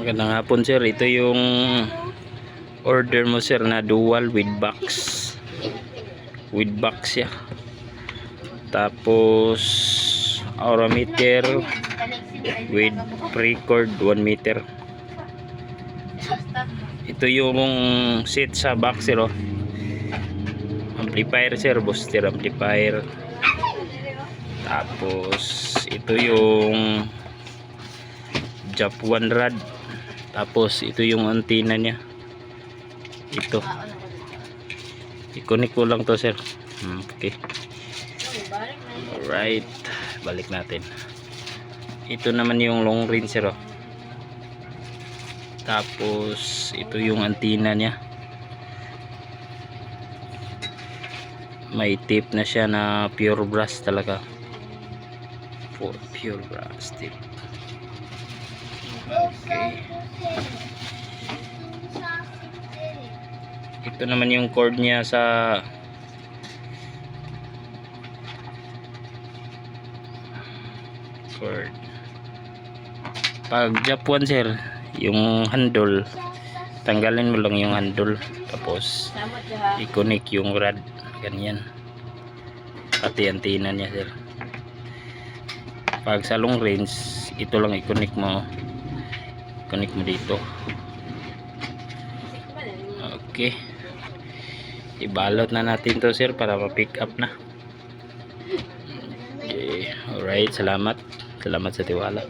Magandang hapon sir, ito yung order mo sir na dual with box. With box ya. Tapos aura meter with pre-cord 1 meter. Ito yung set sa box sir oh. Amplifier sir, booster amplifier. Tapos ito yung Jap 1 rod. Tapos ito yung antenna niya. Ito. I-connect ko lang to sir. Okay. Alright. Balik natin. Ito naman yung long range sir oh. Tapos ito yung antenna niya. May tape na siya na pure brass talaga. For pure brass tape. Okay. Ito naman yung cord niya sa cord. Pag Japan sir, yung handle, tanggalin mo lang yung handle, tapos i-connect yung rod, ganyan. Pati antenna niya sir. Pag sa long range, ito lang i-connect mo. Connect mo dito. Okay. Ibalot na natin to sir para ma-pick up na. Okay. Alright, salamat. Salamat sa tiwala.